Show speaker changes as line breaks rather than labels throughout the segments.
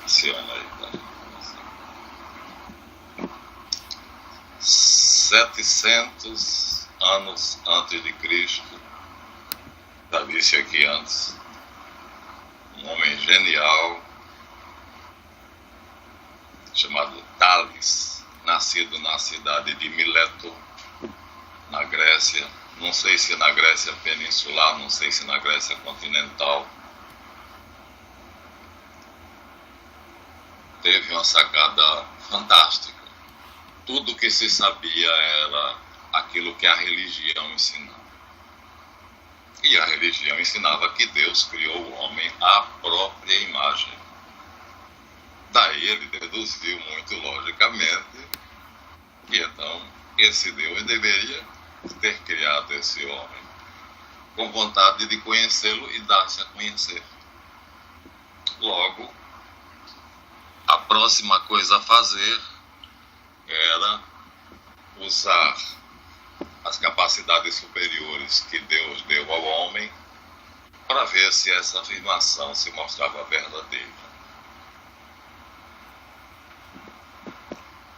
Esse ano aí, tá? 700 anos antes de Cristo, já disse aqui antes, um homem genial chamado Tales, nascido na cidade de Mileto, na Grécia. Não sei se na Grécia peninsular, não sei se na Grécia continental. Teve uma sacada fantástica. Tudo o que se sabia era aquilo que a religião ensinava. E a religião ensinava que Deus criou o homem à própria imagem. Daí ele deduziu muito logicamente que então esse Deus deveria ter criado esse homem com vontade de conhecê-lo e dar-se a conhecer. Logo, a próxima coisa a fazer era usar as capacidades superiores que Deus deu ao homem para ver se essa afirmação se mostrava verdadeira.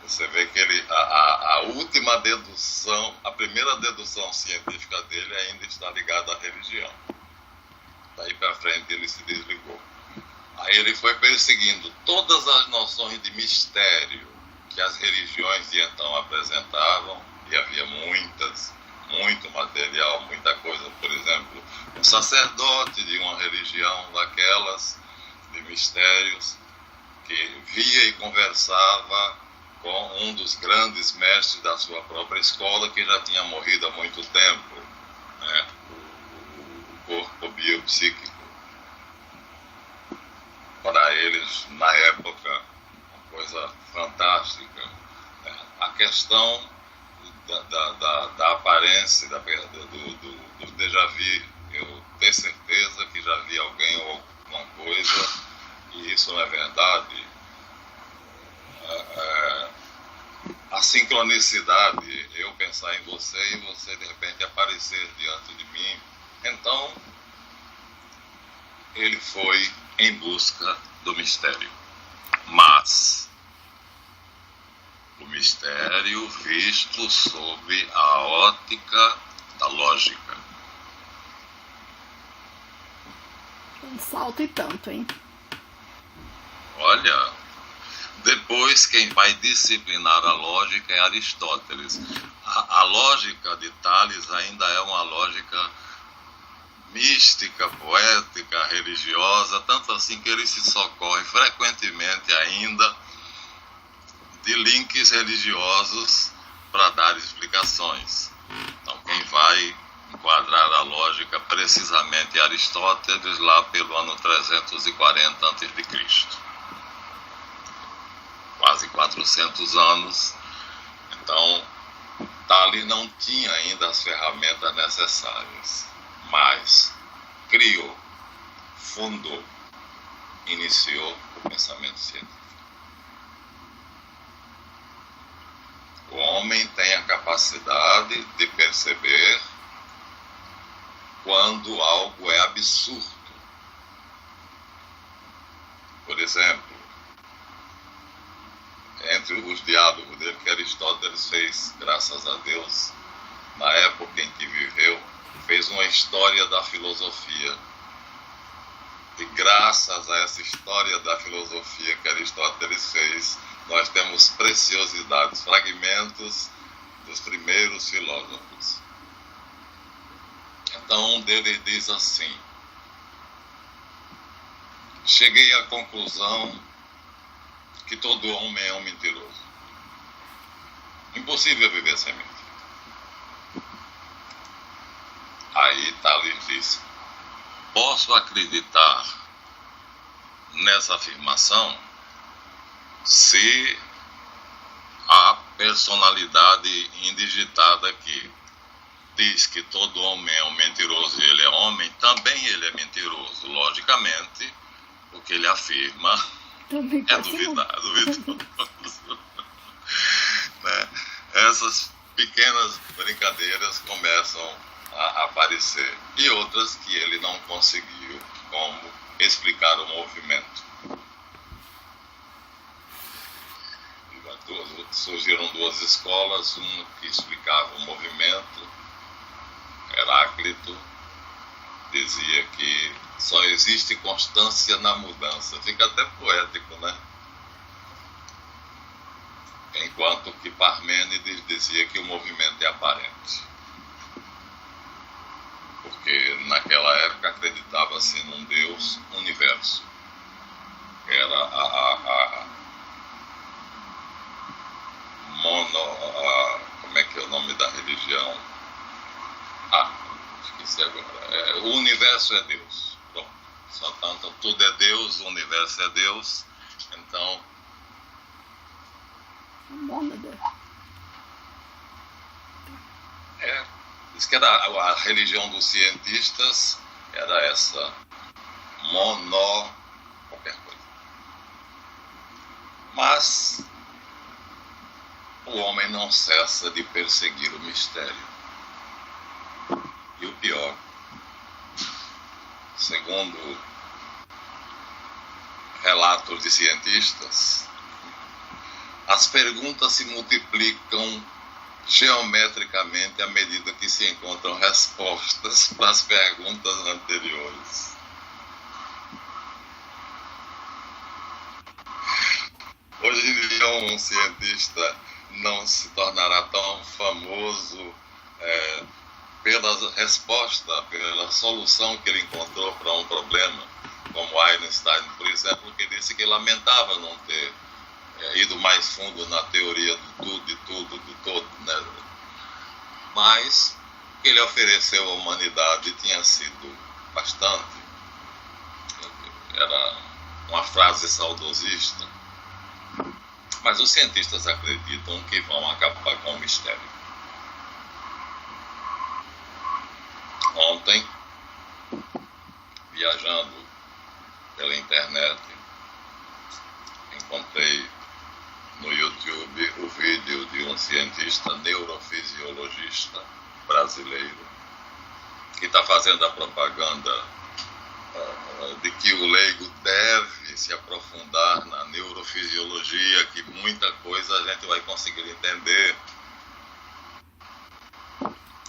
Você vê que a última dedução, a primeira dedução científica dele ainda está ligada à religião. Daí para frente ele se desligou. Aí ele foi perseguindo todas as noções de mistério que as religiões de então apresentavam, e havia muitas, muito material, muita coisa. Por exemplo, um sacerdote de uma religião daquelas, de mistérios, que via e conversava com um dos grandes mestres da sua própria escola, que já tinha morrido há muito tempo, né? O corpo biopsíquico. Para eles, na época, uma coisa fantástica. A questão da aparência, do déjà vu. Eu tenho certeza que já vi alguém ou alguma coisa, e isso não é verdade. A sincronicidade, eu pensar em você e você de repente aparecer diante de mim. Então, ele foi em busca do mistério. Mas o mistério visto sob a ótica da lógica.
Um salto e tanto, hein?
Olha, depois quem vai disciplinar a lógica é Aristóteles. A lógica de Tales ainda é uma lógica mística, poética, religiosa, tanto assim que ele se socorre frequentemente ainda de links religiosos para dar explicações. Então, quem vai enquadrar a lógica precisamente é Aristóteles, lá pelo ano 340 a.C. Quase 400 anos. Então, Tales não tinha ainda as ferramentas necessárias, mas criou, fundou, iniciou o pensamento científico. O homem tem a capacidade de perceber quando algo é absurdo. Por exemplo, entre os diálogos dele que Aristóteles fez, graças a Deus, na época em que viveu, fez uma história da filosofia. E graças a essa história da filosofia que Aristóteles fez, nós temos preciosidades, fragmentos dos primeiros filósofos. Então, um deles diz assim: cheguei à conclusão que todo homem é um mentiroso. Impossível viver sem mentira. Aí Tales diz: posso acreditar nessa afirmação se a personalidade indigitada que diz que todo homem é um mentiroso e ele é homem, também ele é mentiroso, logicamente, porque ele afirma é duvidoso. Né? Essas pequenas brincadeiras começam a aparecer, e outras que ele não conseguiu, como explicar o movimento. surgiram duas escolas, uma que explicava o movimento. Heráclito dizia que só existe constância na mudança. Fica até poético, né? Enquanto que Parmênides dizia que o movimento é aparente. Porque naquela época acreditava-se num Deus universo. Era como é que é o nome da religião? Esqueci agora. O universo é Deus. Pronto. Só tanto, tudo é Deus, o universo é Deus. Então, diz que era a religião dos cientistas, era essa qualquer coisa. Mas o homem não cessa de perseguir o mistério. E o pior, segundo relatos de cientistas, as perguntas se multiplicam geometricamente à medida que se encontram respostas para as perguntas anteriores. Hoje em dia, um cientista não se tornará tão famoso pela resposta, pela solução que ele encontrou para um problema, como Einstein, por exemplo, que disse que lamentava não ter ido mais fundo na teoria do todo, né? Mas o que ele ofereceu à humanidade tinha sido bastante. Era uma frase saudosista. Mas os cientistas acreditam que vão acabar com o mistério. Ontem, viajando pela internet, encontrei no YouTube o vídeo de um cientista neurofisiologista brasileiro que está fazendo a propaganda de que o leigo deve se aprofundar na neurofisiologia, que muita coisa a gente vai conseguir entender.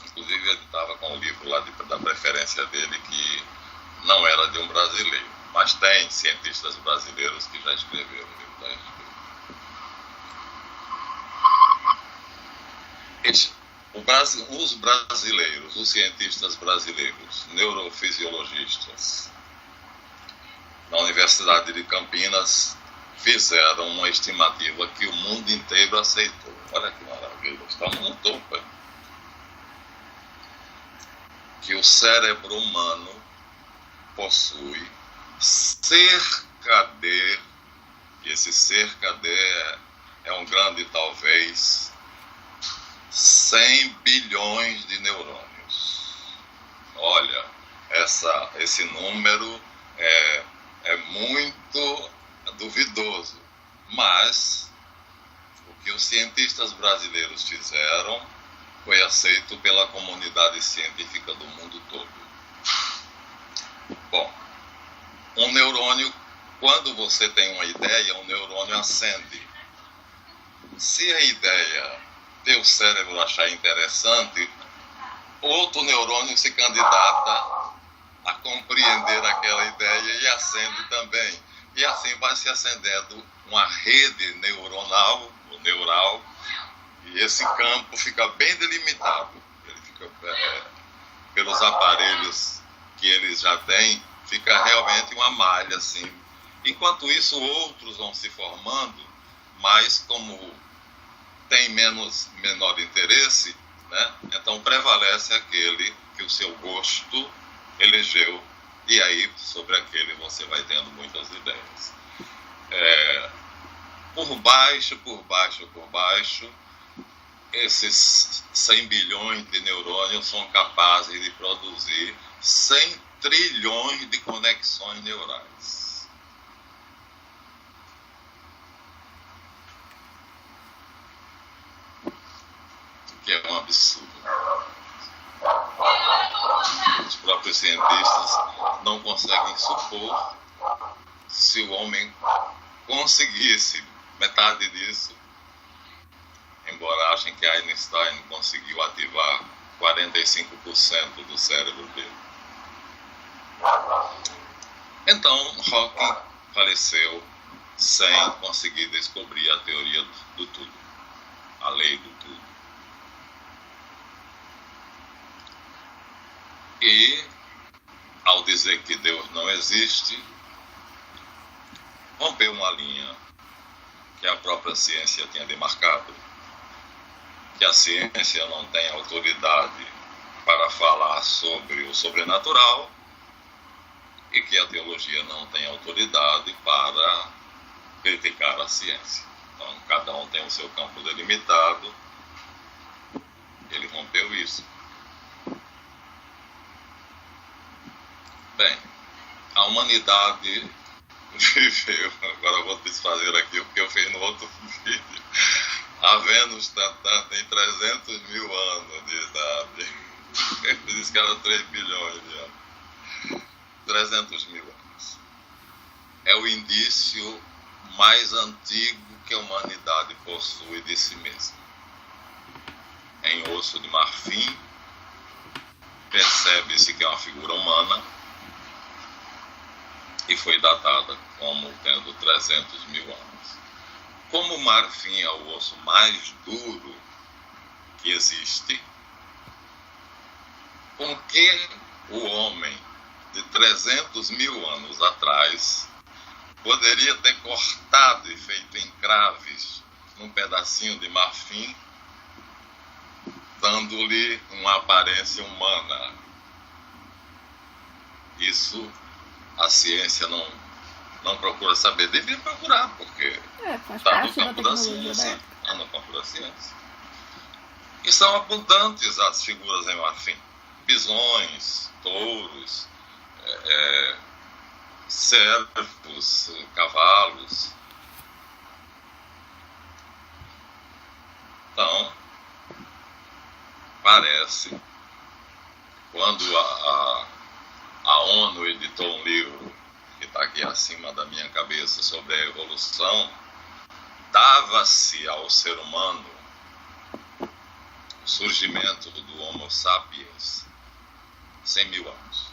Inclusive ele estava com o livro lá da preferência dele, que não era de um brasileiro, mas tem cientistas brasileiros que já escreveram o livro da gente. Os brasileiros, os cientistas brasileiros, neurofisiologistas, na Universidade de Campinas, fizeram uma estimativa que o mundo inteiro aceitou. Olha que maravilha, estamos no topo. Que o cérebro humano possui cerca de, e esse cerca de é um grande talvez, 100 bilhões de neurônios. Olha, esse número é muito duvidoso, mas o que os cientistas brasileiros fizeram foi aceito pela comunidade científica do mundo todo. Bom, um neurônio, quando você tem uma ideia, um neurônio acende. Se a ideia teu cérebro achar interessante, outro neurônio se candidata a compreender aquela ideia e acende também. E assim vai se acendendo uma rede neural, e esse campo fica bem delimitado. Ele fica, pelos aparelhos que eles já têm, fica realmente uma malha assim. Enquanto isso, outros vão se formando, mas como tem menor interesse, né? Então prevalece aquele que o seu gosto elegeu, e aí sobre aquele você vai tendo muitas ideias. Por baixo, esses 100 bilhões de neurônios são capazes de produzir 100 trilhões de conexões neurais. Que é um absurdo. Os próprios cientistas não conseguem supor, se o homem conseguisse metade disso, embora achem que Einstein conseguiu ativar 45% do cérebro dele. Então, Hawking faleceu sem conseguir descobrir a teoria do tudo, a lei do tudo. E, ao dizer que Deus não existe, rompeu uma linha que a própria ciência tinha demarcado, que a ciência não tem autoridade para falar sobre o sobrenatural e que a teologia não tem autoridade para criticar a ciência. Então, cada um tem o seu campo delimitado. Ele rompeu isso. Bem, a humanidade viveu, agora eu vou desfazer aqui o que eu fiz no outro vídeo. A Vênus tem 300 mil anos de idade. Eu disse que era 3 bilhões de anos. 300 mil anos. É o indício mais antigo que a humanidade possui de si mesma. Em osso de marfim, percebe-se que é uma figura humana e foi datada como tendo 300 mil anos. Como o marfim é o osso mais duro que existe, com que o homem de 300 mil anos atrás poderia ter cortado e feito encraves num pedacinho de marfim, dando-lhe uma aparência humana. Isso a ciência não procura saber. Devia procurar, porque está no campo da ciência. Está no campo da ciência. E são abundantes as figuras em marfim. Bisões, touros, servos, cavalos. Então, parece, quando a ONU editou um livro que está aqui acima da minha cabeça sobre a evolução, dava-se ao ser humano o surgimento do Homo sapiens 100 mil anos.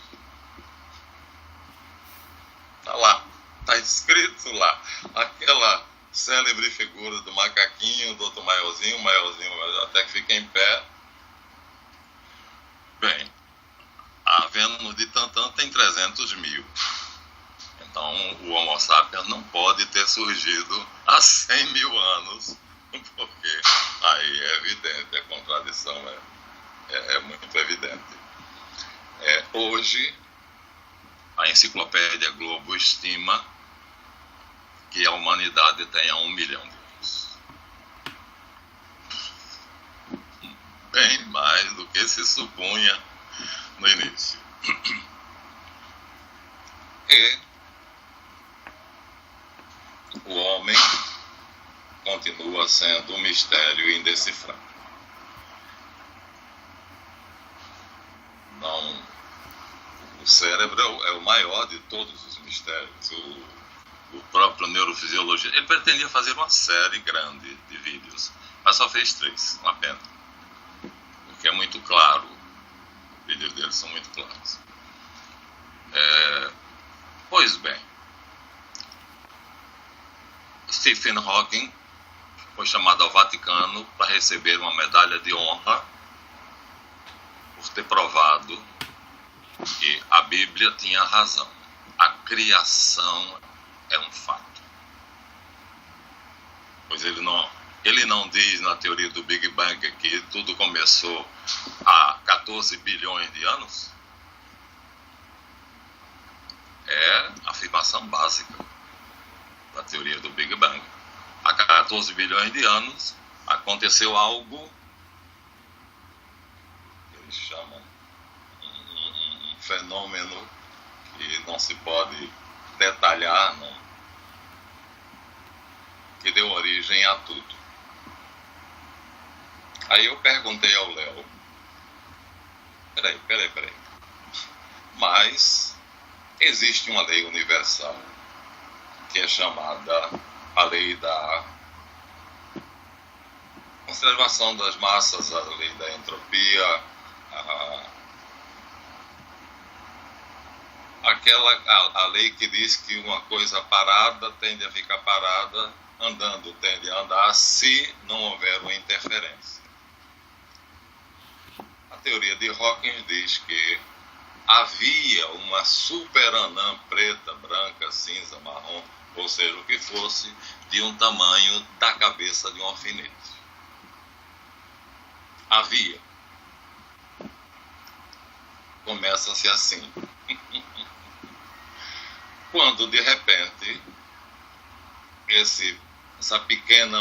Está lá, está escrito lá, aquela célebre figura do macaquinho, do outro maiorzinho, até que fica em pé. Bem, a Vênus de Tantã tem 300 mil. Então, o Homo sapiens não pode ter surgido há 100 mil anos, porque aí é evidente, a contradição é muito evidente. Hoje, a Enciclopédia Globo estima que a humanidade tenha 1 milhão de anos. Bem mais do que se supunha no início. E o homem continua sendo um mistério indecifrável. Não, o cérebro é o maior de todos os mistérios. O próprio neurofisiologista, ele pretendia fazer uma série grande de vídeos, mas só fez 3, uma pena. Porque é muito claro, os vídeos dele são muito claros. Pois bem, Stephen Hawking foi chamado ao Vaticano para receber uma medalha de honra por ter provado que a Bíblia tinha razão. A criação é um fato. Pois ele não diz na teoria do Big Bang que tudo começou há 14 bilhões de anos. É a afirmação básica da teoria do Big Bang. Há 14 bilhões de anos aconteceu algo que eles chamam um fenômeno que não se pode detalhar, não, que deu origem a tudo. Aí eu perguntei ao Léo, peraí, mas existe uma lei universal que é chamada a lei da conservação das massas, a lei da entropia, a lei que diz que uma coisa parada tende a ficar parada, andando tende a andar se não houver uma interferência. A teoria de Hawking diz que havia uma superanã preta, branca, cinza, marrom, ou seja, o que fosse, de um tamanho da cabeça de um alfinete. Havia. Começa-se assim. Quando, de repente, essa pequena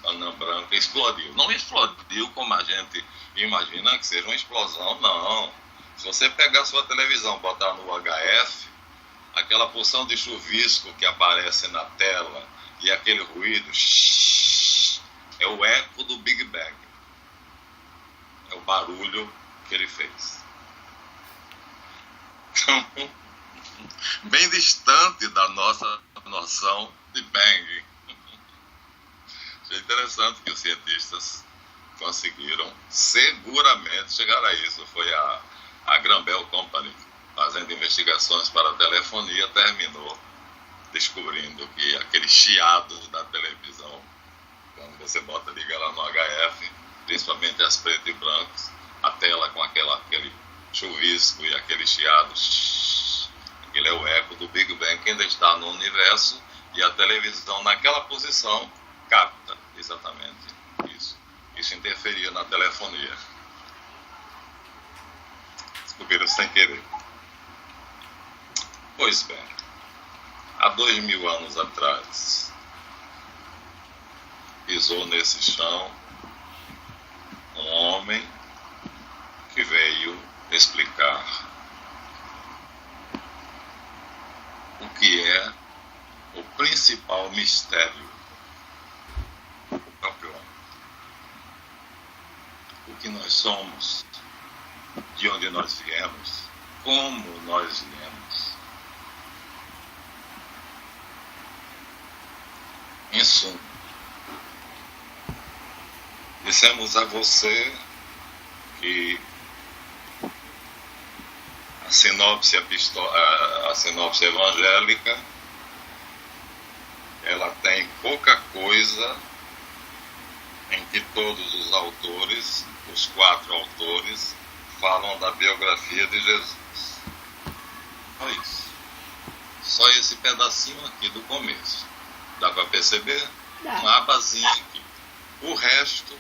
anã branca explodiu. Não explodiu como a gente imagina que seja uma explosão, não. Se você pegar a sua televisão, botar no HF, aquela porção de chuvisco que aparece na tela e aquele ruído, é o eco do Big Bang. É o barulho que ele fez. Então, bem distante da nossa noção de Bang. É interessante que os cientistas conseguiram seguramente chegar a isso. Foi a Graham Bell Company, fazendo investigações para a telefonia, terminou descobrindo que aquele chiado da televisão, quando você liga lá no HF, principalmente as preto e brancos, a tela com aquele chuvisco e aquele chiado, ele é o eco do Big Bang que ainda está no universo, e a televisão naquela posição capta exatamente isso. Isso interferia na telefonia. Descobriram sem querer. Pois bem, há 2000 anos atrás, pisou nesse chão um homem que veio explicar o que é o principal mistério do próprio homem. O que nós somos, de onde nós viemos, como nós viemos. Em suma, dissemos a você que a sinopse evangélica, ela tem pouca coisa em que todos os autores, os 4 autores, falam da biografia de Jesus. Só isso. Só esse pedacinho aqui do começo. Dá para perceber? Uma abazinha aqui. O resto,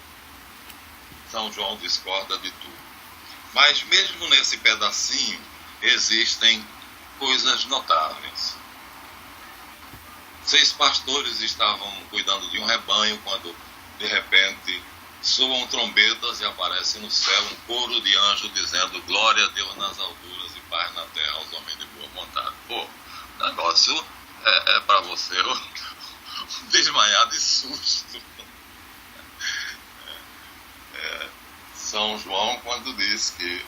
São João discorda de tudo. Mas mesmo nesse pedacinho, existem coisas notáveis. 6 pastores estavam cuidando de um rebanho quando, de repente, soam trombetas e aparece no céu um coro de anjos dizendo: glória a Deus nas alturas e paz na terra aos homens de boa vontade. Pô, o negócio é para você desmaiar de susto. São João, quando diz que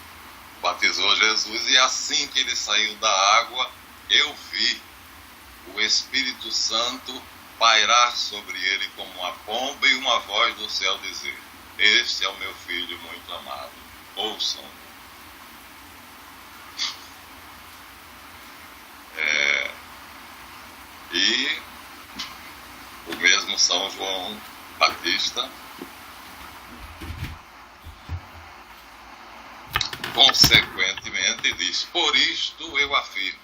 batizou Jesus, e assim que ele saiu da água, eu vi o Espírito Santo pairar sobre ele como uma pomba, e uma voz do céu dizer: este é o meu filho muito amado, ouçam. E o mesmo São João Batista, consequentemente, diz: por isto eu afirmo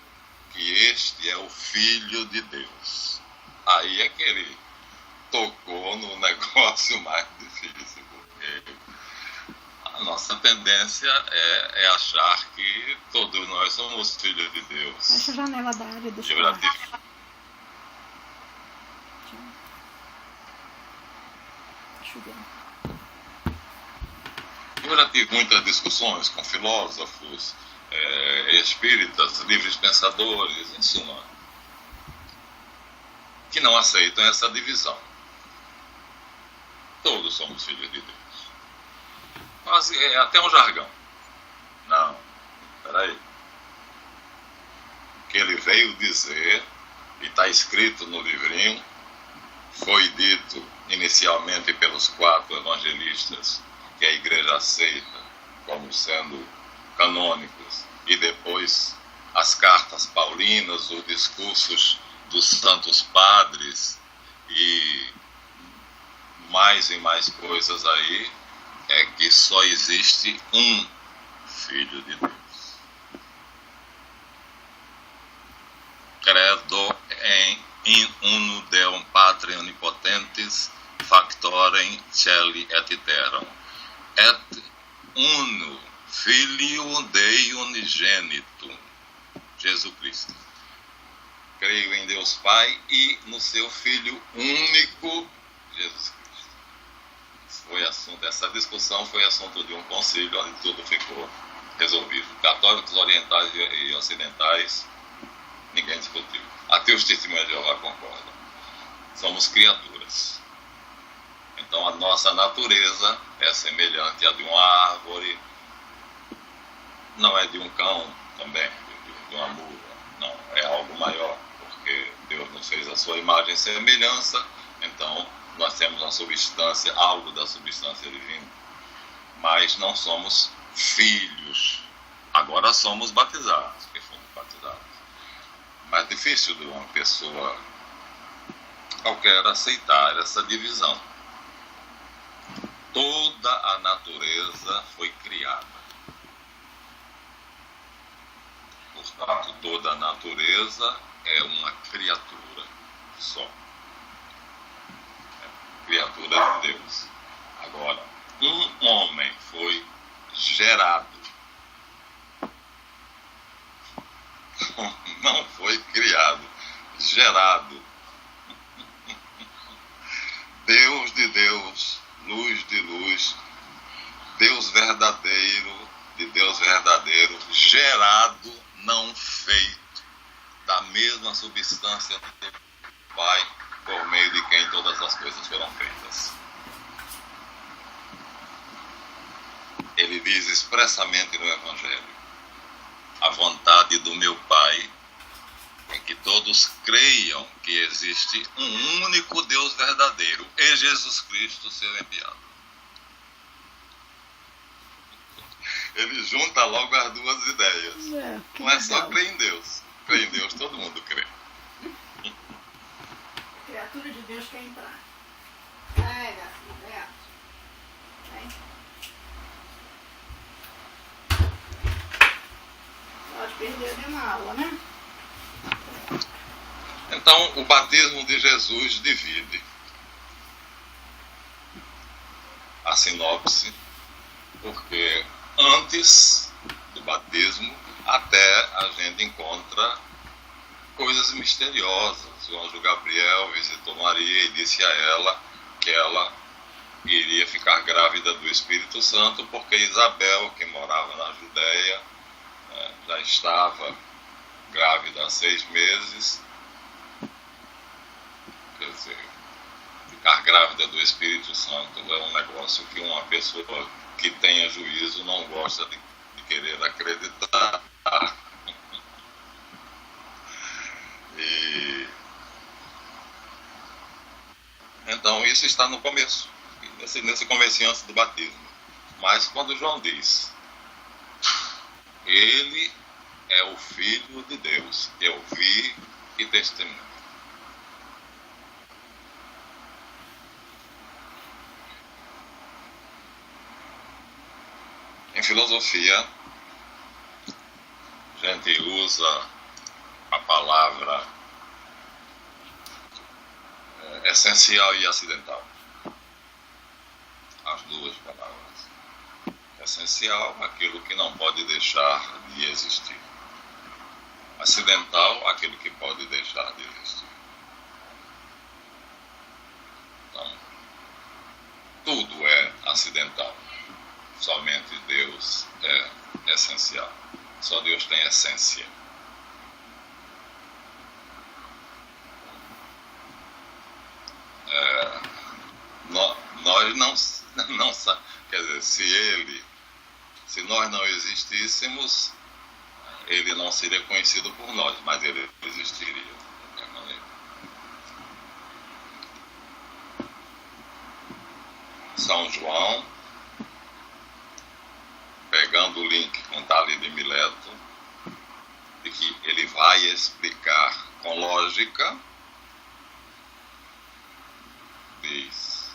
que este é o Filho de Deus. Aí é que ele tocou no negócio mais difícil, porque a nossa tendência é achar que todos nós somos filhos de Deus.
Fecha a janela da área do
Eu já tive muitas discussões com filósofos, espíritas, livres pensadores, em suma, que não aceitam essa divisão. Todos somos filhos de Deus. Quase é até um jargão. Não, peraí. O que ele veio dizer, e está escrito no livrinho, foi dito inicialmente pelos 4 evangelistas que a igreja aceita como sendo canônicos, e depois as cartas paulinas, os discursos dos santos padres e mais coisas aí, é que só existe um Filho de Deus. Credo in uno Deum Patri Omnipotentes factorem celi et terram et uno Filio Dei unigênito, Jesus Cristo. Creio em Deus Pai e no seu Filho único, Jesus Cristo. Essa discussão foi assunto de um concílio onde tudo ficou resolvido. Católicos orientais e ocidentais, ninguém discutiu. Até os testemunhos de Jeová concordam. Somos criaturas. Então a nossa natureza é semelhante à de uma árvore, não é de um cão também, de uma mula, não, é algo maior, porque Deus nos fez a sua imagem e semelhança, então nós temos uma substância, algo da substância divina, mas não somos filhos. Agora somos batizados, porque fomos batizados. Mas é difícil de uma pessoa qualquer aceitar essa divisão. Toda a natureza foi criada. Portanto, toda a natureza é uma criatura só. Criatura de Deus. Agora, um homem foi gerado. Não foi criado, gerado. Deus de Deus, luz de luz, Deus verdadeiro, de Deus verdadeiro, gerado, não feito, da mesma substância do Pai, por meio de quem todas as coisas foram feitas. Ele diz expressamente no Evangelho: a vontade do meu Pai é que todos creiam que existe um único Deus verdadeiro e Jesus Cristo, seu enviado. Ele junta logo as duas ideias. Não é só crer em Deus. Crer em Deus todo mundo crê.
Criatura de Deus quer entrar. Gato. Pode perder uma aula, né?
Então, o batismo de Jesus divide a sinopse, porque antes do batismo, até a gente encontra coisas misteriosas. O anjo Gabriel visitou Maria e disse a ela que ela iria ficar grávida do Espírito Santo, porque Isabel, que morava na Judéia, já estava grávida há 6 meses. Quer dizer, ficar grávida do Espírito Santo é um negócio que uma pessoa que tenha juízo não gosta de querer acreditar. Então isso está no começo, nesse comecinho antes do batismo. Mas quando João diz, ele é o Filho de Deus, eu vi e testemunho. Em filosofia, a gente usa a palavra essencial e acidental. As duas palavras. Essencial, aquilo que não pode deixar de existir. Acidental, aquilo que pode deixar de existir. Então, tudo é acidental. Somente Deus é essencial. Só Deus tem essência. Nós não sabemos. Quer dizer, se nós não existíssemos, ele não seria conhecido por nós, mas ele existiria de qualquer maneira. São João, pegando o link com Tálio de Mileto, de que ele vai explicar com lógica, diz: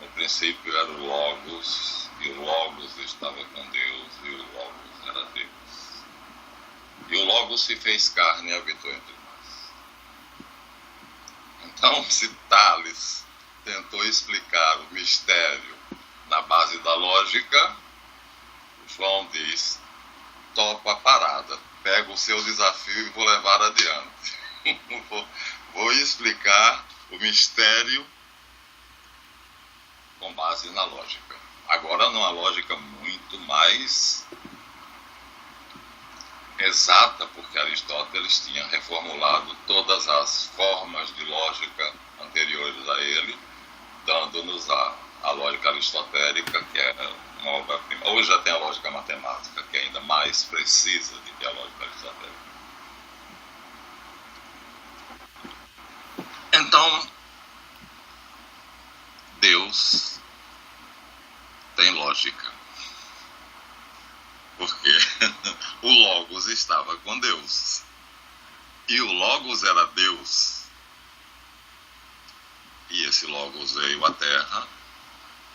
no princípio era o Logos, e o Logos estava com Deus, e o Logos era Deus. E o Logos se fez carne e habitou entre nós. Então, se Tales tentou explicar o mistério na base da lógica, João diz: topa a parada, pego o seu desafio e vou levar adiante. Vou explicar o mistério com base na lógica. Agora, numa lógica muito mais exata, porque Aristóteles tinha reformulado todas as formas de lógica anteriores a ele, dando-nos a lógica aristotélica, que é uma obra-prima. Hoje já tem a lógica matemática, que é ainda mais precisa do que a lógica aristotélica. Então, Deus tem lógica. Porque o Logos estava com Deus. E o Logos era Deus. E esse Logos veio à Terra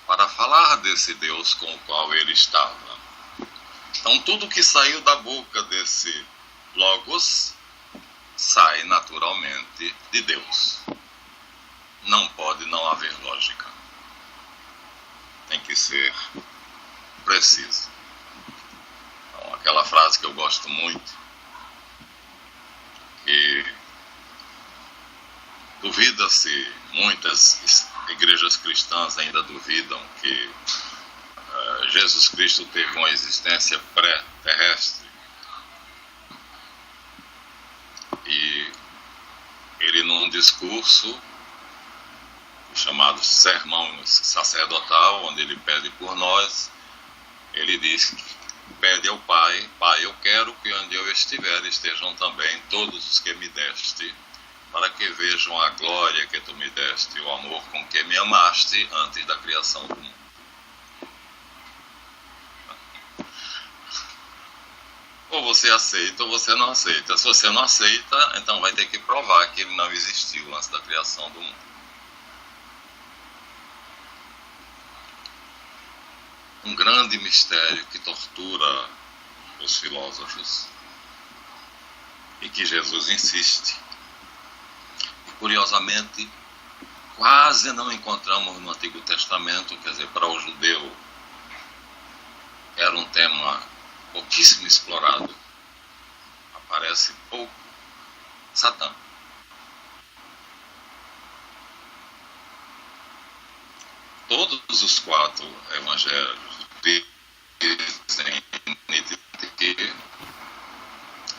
para falar desse Deus com o qual ele estava. Então, tudo que saiu da boca desse Logos sai naturalmente de Deus. Não pode não haver lógica. Tem que ser preciso. Então, aquela frase que eu gosto muito, que duvida-se, muitas igrejas cristãs ainda duvidam que Jesus Cristo teve uma existência pré-terrestre. E ele, num discurso chamado Sermão Sacerdotal, onde ele pede por nós, ele diz, pede ao Pai: Pai, eu quero que onde eu estiver estejam também todos os que me deste, para que vejam a glória que tu me deste, o amor com que me amaste antes da criação do mundo. Ou você aceita ou você não aceita. Se você não aceita, então vai ter que provar que ele não existiu antes da criação do mundo. Um grande mistério que tortura os filósofos e que Jesus insiste. Curiosamente, quase não encontramos no Antigo Testamento, quer dizer, para o judeu era um tema pouquíssimo explorado. Aparece pouco Satã. Todos os 4 evangelhos dizem que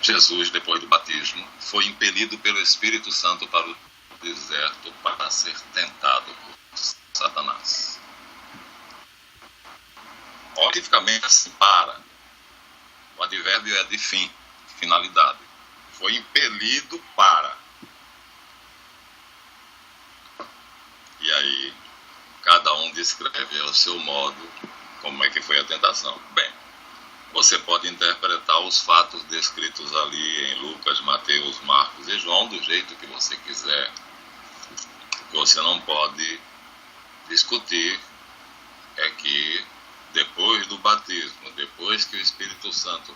Jesus, depois do batismo, foi impelido pelo Espírito Santo para o deserto para ser tentado por Satanás. Orificamente assim, para. O advérbio é de fim, finalidade. Foi impelido para. E aí, cada um descreve ao seu modo como é que foi a tentação. Bem, você pode interpretar os fatos descritos ali em Lucas, Mateus, Marcos e João do jeito que você quiser. O que você não pode discutir é que depois do batismo, depois que o Espírito Santo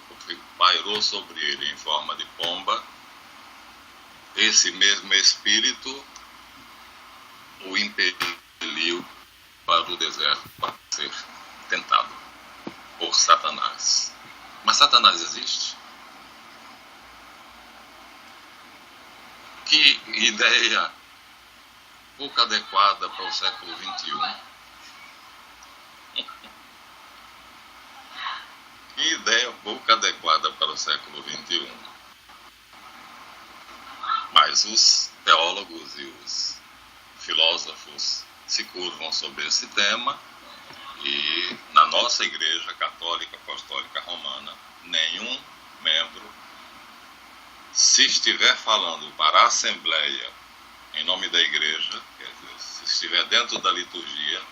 pairou sobre ele em forma de pomba, esse mesmo Espírito o impeliu para o deserto para ser tentado por Satanás. Mas Satanás existe? Que ideia pouco adequada para o século XXI. Que ideia pouco adequada para o século XXI. Mas os teólogos e os filósofos se curvam sobre esse tema e na nossa Igreja Católica Apostólica Romana, nenhum membro, se estiver falando para a Assembleia em nome da Igreja, quer dizer, se estiver dentro da liturgia,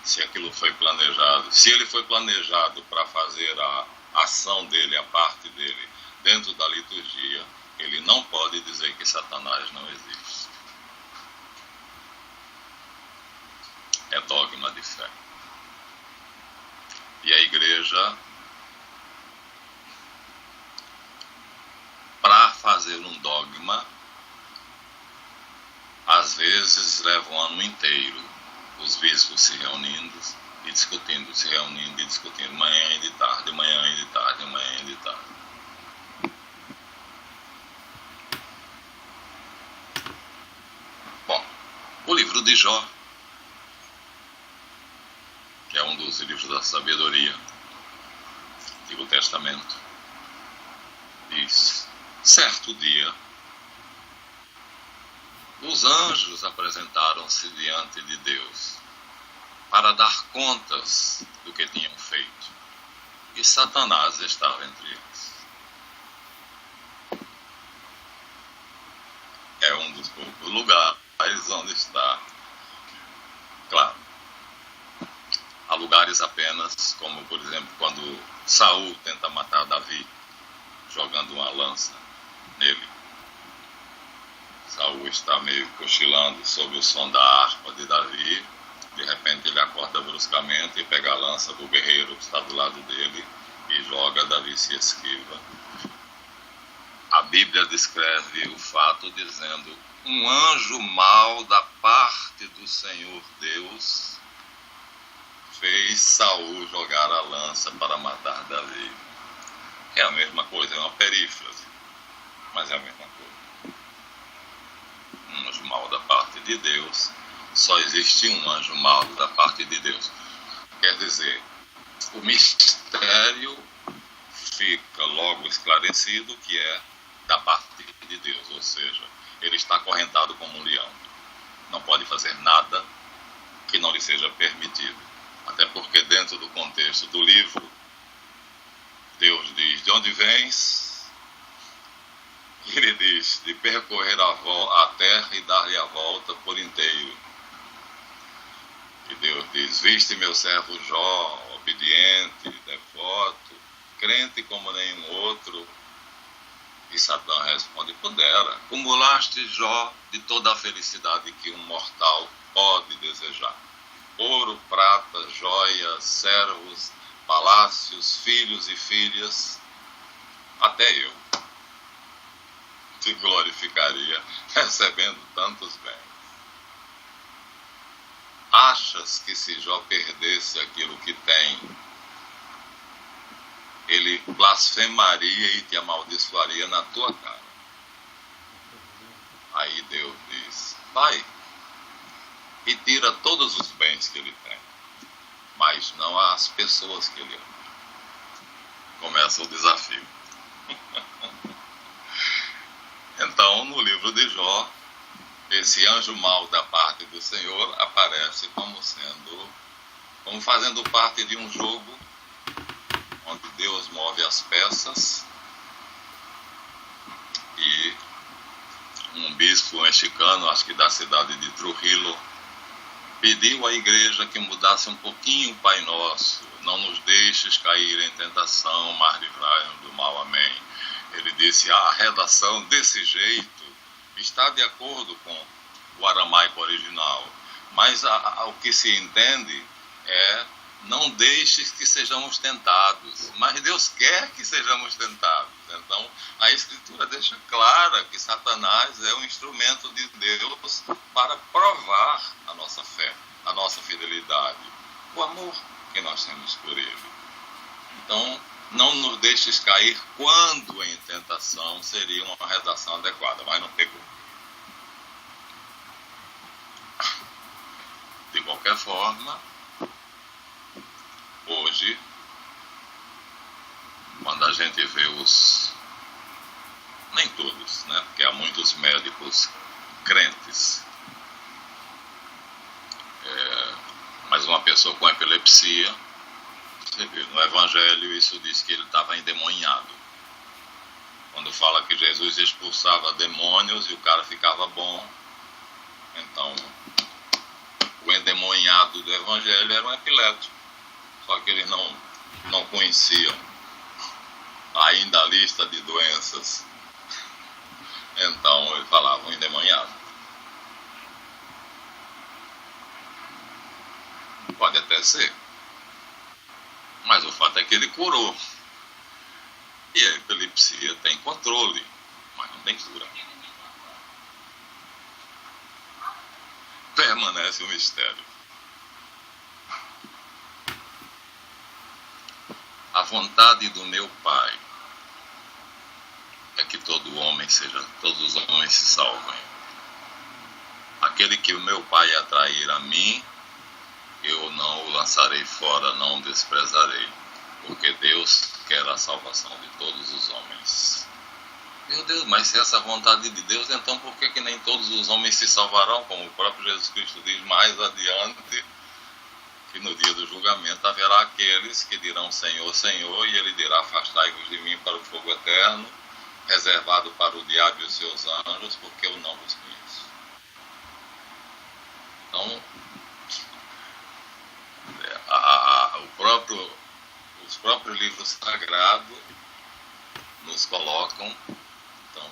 se aquilo foi planejado, se ele foi planejado para fazer a ação dele, a parte dele, dentro da liturgia, ele não pode dizer que Satanás não existe. É dogma de fé. E a igreja, para fazer um dogma, às vezes leva um ano inteiro, os bispos se reunindo e discutindo, se reunindo e discutindo, manhã e de tarde, manhã e de tarde, manhã e de tarde. Bom, o livro de Jó, que é um dos livros da sabedoria, Antigo Testamento, diz: certo dia, os anjos apresentaram-se diante de Deus para dar contas do que tinham feito, e Satanás estava entre eles. É um dos poucos lugares onde está. Claro, há lugares apenas, como por exemplo quando Saul tenta matar Davi, jogando uma lança nele. Saul está meio cochilando sob o som da harpa de Davi. De repente ele acorda bruscamente e pega a lança do guerreiro que está do lado dele e joga. Davi se esquiva. A Bíblia descreve o fato dizendo: um anjo mau da parte do Senhor Deus fez Saul jogar a lança para matar Davi. É a mesma coisa, é uma perífrase, mas é a mesma coisa. Um anjo mau da parte de Deus, só existe um anjo mau da parte de Deus. Quer dizer, o mistério fica logo esclarecido que é da parte de Deus, ou seja, ele está acorrentado como um leão. Não pode fazer nada que não lhe seja permitido. Até porque dentro do contexto do livro, Deus diz: de onde vens? E ele diz: de percorrer a terra e dar-lhe a volta por inteiro. E Deus diz: viste meu servo Jó, obediente, devoto, crente como nenhum outro. E Satã responde: pudera, cumulaste Jó de toda a felicidade que um mortal pode desejar. Ouro, prata, joias, servos, palácios, filhos e filhas. Até eu te glorificaria recebendo tantos bens. Achas que se Jó perdesse aquilo que tem, ele blasfemaria e te amaldiçoaria na tua cara? Aí Deus diz: vai e tira todos os bens que ele tem, mas não as pessoas que ele ama. Começa o desafio. Então, no livro de Jó, esse anjo mau da parte do Senhor aparece como fazendo parte de um jogo onde Deus move as peças, e um bispo mexicano, acho que da cidade de Trujillo, pediu à igreja que mudasse um pouquinho o Pai Nosso: não nos deixes cair em tentação, mas livrai-nos do mal, amém. Ele disse: a redação desse jeito está de acordo com o aramaico original, mas o que se entende é: não deixes que sejamos tentados, mas Deus quer que sejamos tentados. Então, a Escritura deixa clara que Satanás é um instrumento de Deus para provar a nossa fé, a nossa fidelidade, o amor que nós temos por Ele. Então, não nos deixes cair quando em tentação seria uma redação adequada, mas não pegou. De qualquer forma, hoje, quando a gente vê nem todos, né? Porque há muitos médicos crentes, mas uma pessoa com epilepsia, você vê, no Evangelho isso diz que ele estava endemoniado. Quando fala que Jesus expulsava demônios e o cara ficava bom, então o endemoniado recado do Evangelho eram epiléticos. Só que eles não conheciam ainda a lista de doenças. Então eles falavam endemoniado. Pode até ser. Mas o fato é que ele curou. E a epilepsia tem controle, mas não tem cura. Permanece um mistério. A vontade do meu Pai é que todos os homens se salvem. Aquele que o meu Pai atrair a mim, eu não o lançarei fora, não o desprezarei, porque Deus quer a salvação de todos os homens. Meu Deus, mas se essa é a vontade de Deus, então por que nem todos os homens se salvarão? Como o próprio Jesus Cristo diz mais adiante, que no dia do julgamento haverá aqueles que dirão Senhor, Senhor, e ele dirá, afastai-vos de mim para o fogo eterno, reservado para o diabo e os seus anjos, porque eu não vos conheço. Então, os próprios livros sagrados nos colocam, então,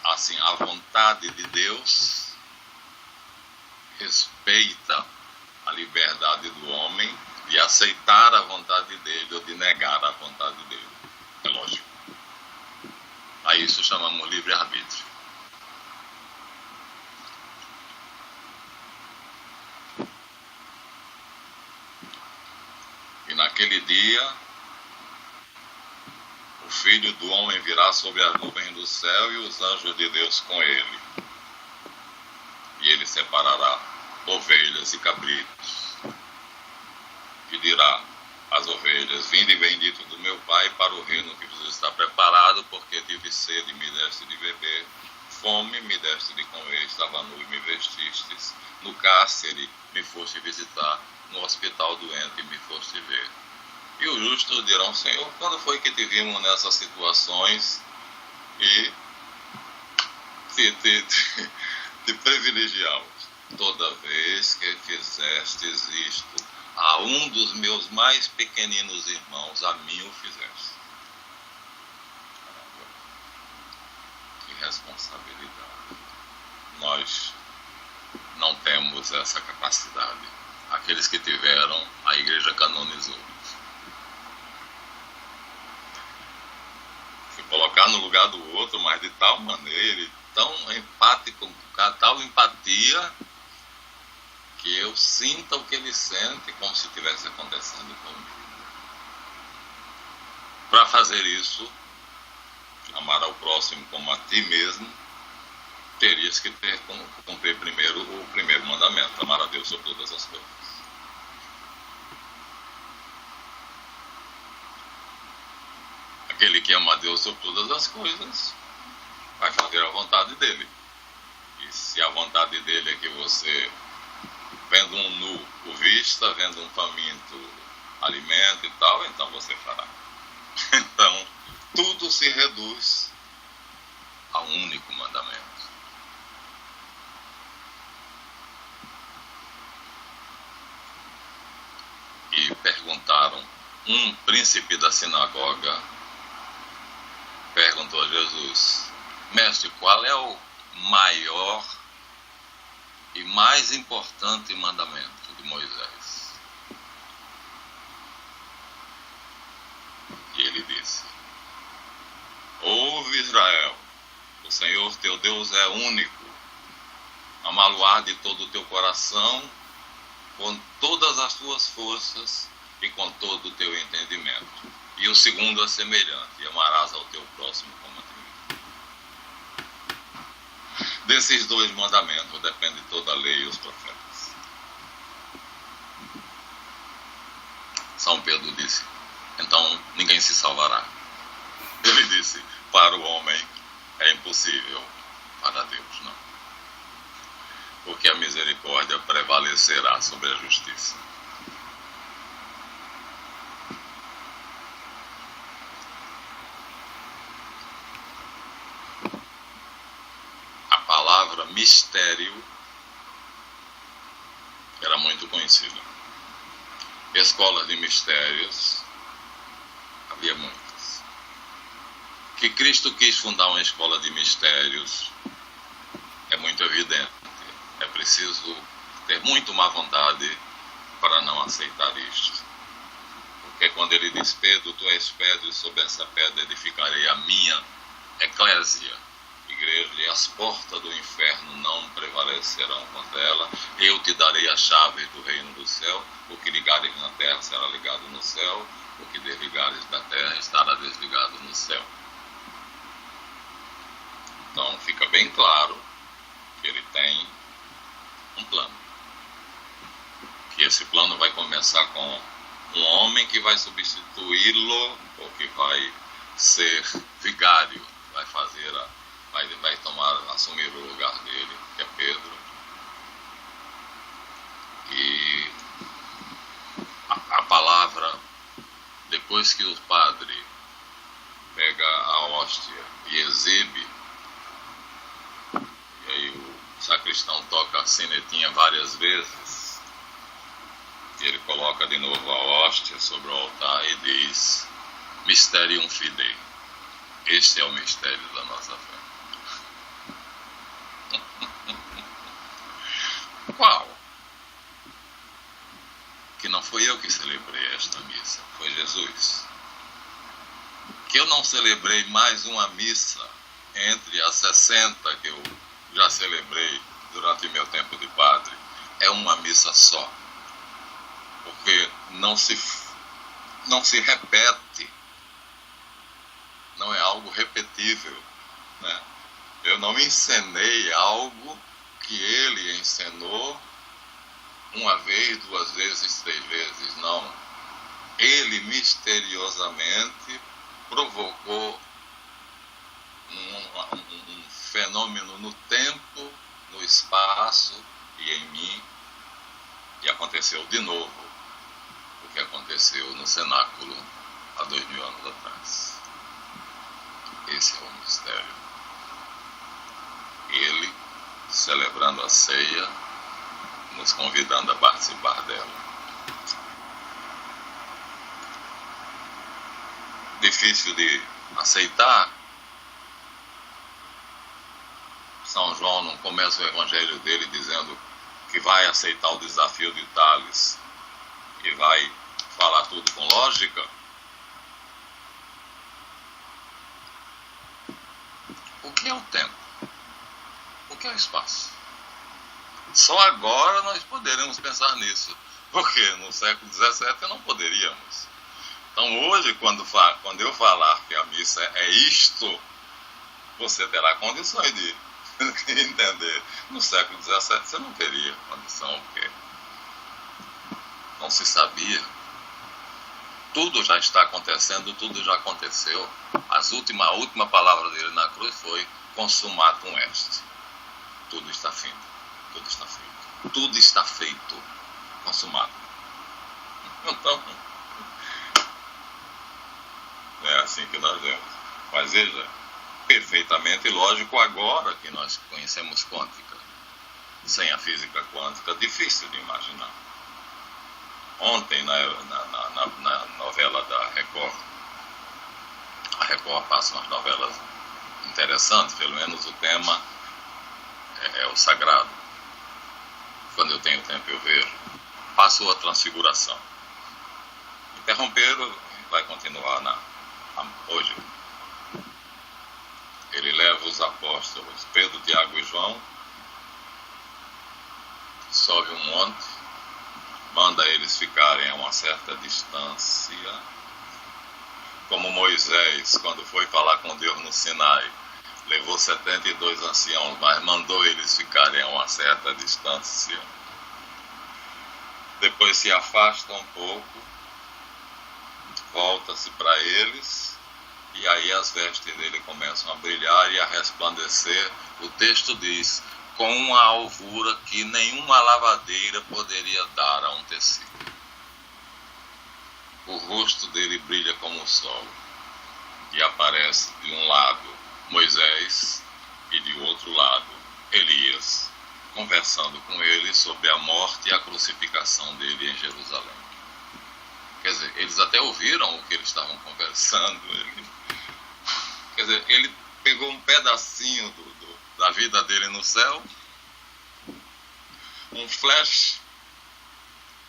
assim, a vontade de Deus respeita a liberdade do homem de aceitar a vontade dele ou de negar a vontade dele. É lógico. A isso chamamos livre-arbítrio. E naquele dia, o Filho do Homem virá sobre as nuvens do céu e os anjos de Deus com ele. E ele separará ovelhas e cabritos. E dirá às ovelhas, vinde bendito do meu Pai para o reino que vos está preparado, porque tive sede e me deste de beber, fome me deste de comer, estava nu e me vestistes, no cárcere me foste visitar, no hospital doente me foste ver. E os justos dirão, Senhor, quando foi que te vimos nessas situações e te privilegiamos? Toda vez que fizestes isto a um dos meus mais pequeninos irmãos, a mim o fizeste. Que responsabilidade. Nós não temos essa capacidade. Aqueles que tiveram, a igreja canonizou. Se colocar no lugar do outro, mas de tal maneira, tão empático, com tal empatia, que eu sinta o que ele sente como se estivesse acontecendo comigo. Para fazer isso, amar ao próximo como a ti mesmo, terias que cumprir primeiro o primeiro mandamento, amar a Deus sobre todas as coisas. Aquele que ama a Deus sobre todas as coisas vai fazer a vontade dele. E se a vontade dele é que você, vendo um nu, o vista, vendo um faminto, alimento e tal, então você fará. Então, tudo se reduz a um único mandamento. E perguntaram, um príncipe da sinagoga perguntou a Jesus, mestre, qual é o maior e mais importante mandamento de Moisés? E ele disse, ouve Israel, o Senhor teu Deus é único, amá-lo-ás de todo o teu coração, com todas as tuas forças e com todo o teu entendimento. E o segundo é semelhante, amarás ao teu próximo como a ti mesmo. Desses dois mandamentos depende toda a lei e os profetas. São Pedro disse, então ninguém se salvará. Ele disse, para o homem é impossível, para Deus não. Porque a misericórdia prevalecerá sobre a justiça. A palavra mistério era muito conhecida. Escolas de mistérios, havia muitas. Que Cristo quis fundar uma escola de mistérios é muito evidente. É preciso ter muito má vontade para não aceitar isto. Porque quando ele diz: Pedro, tu és pedra, e sobre essa pedra edificarei a minha eclésia, igreja, e as portas do inferno não prevalecerão contra ela. Eu te darei as chaves do reino do céu. O que ligares na terra será ligado no céu. O que desligares da terra estará desligado no céu. Então fica bem claro que ele tem um plano. Que esse plano vai começar com um homem que vai substituí-lo, ou que vai ser vigário, vai assumir o lugar dele, que é Pedro. E a palavra, depois que o padre pega a hóstia e exibe, e aí o sacristão toca a sinetinha várias vezes, e ele coloca de novo a hóstia sobre o altar e diz: Mysterium Fidei. Este é o mistério da nossa fé. Qual? Que não fui eu que celebrei esta missa, foi Jesus. Que eu não celebrei mais uma missa entre as 60 que eu já celebrei durante meu tempo de padre. É uma missa só. Porque não se repete. Não é algo repetível, né? Eu não encenei algo que ele encenou uma vez, duas vezes, três vezes, não. Ele misteriosamente provocou um fenômeno no tempo, no espaço e em mim, e aconteceu de novo o que aconteceu no cenáculo há 2000 anos atrás. Esse é o mistério. Ele celebrando a ceia, nos convidando a participar dela. Difícil de aceitar. São João não começa o evangelho dele dizendo que vai aceitar o desafio de Tales e vai falar tudo com lógica. O que é o tempo? O que é o espaço? Só agora nós poderemos pensar nisso, porque no século XVII não poderíamos. Então hoje, quando eu falar que a missa é isto, você terá condições de entender. No século XVII você não teria condição, porque não se sabia. Tudo já está acontecendo, tudo já aconteceu. A última palavra dele na cruz foi: consumatum est. Tudo está feito. Tudo está feito. Tudo está feito. Consumado. Então, é assim que nós vemos. Mas veja, perfeitamente lógico agora que nós conhecemos quântica. Sem a física quântica, difícil de imaginar. Ontem, na novela da Record, a Record passa umas novelas interessantes, pelo menos o tema é o sagrado. Quando eu tenho tempo eu vejo. Passou a transfiguração. Interromperam, vai continuar hoje. Ele leva os apóstolos, Pedro, Tiago e João, sobe um monte, manda eles ficarem a uma certa distância, como Moisés, quando foi falar com Deus no Sinai, levou 72 anciãos, mas mandou eles ficarem a uma certa distância. Depois se afasta um pouco, volta-se para eles, e aí as vestes dele começam a brilhar e a resplandecer. O texto diz: com uma alvura que nenhuma lavadeira poderia dar a um tecido. O rosto dele brilha como o sol, e aparece de um lado Moisés e de outro lado Elias, conversando com ele sobre a morte e a crucificação dele em Jerusalém. Quer dizer, eles até ouviram o que eles estavam conversando. Quer dizer, ele pegou um pedacinho da vida dele no céu, um flash,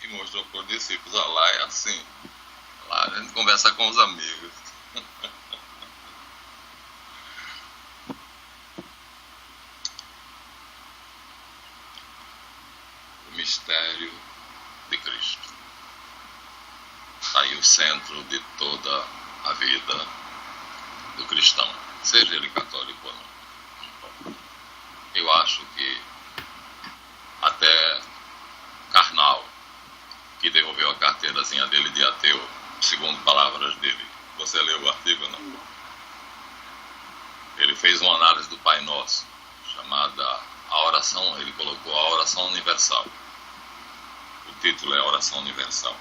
e mostrou para os discípulos: olha lá, é assim. Lá a gente conversa com os amigos. O mistério de Cristo. Está aí o centro de toda a vida do cristão, seja ele católico ou não. Eu acho que até Karnal, que devolveu a carteirazinha dele de ateu, segundo palavras dele. Você leu o artigo, não? Ele fez uma análise do Pai Nosso, chamada a oração, ele colocou a oração universal. O título é a oração universal.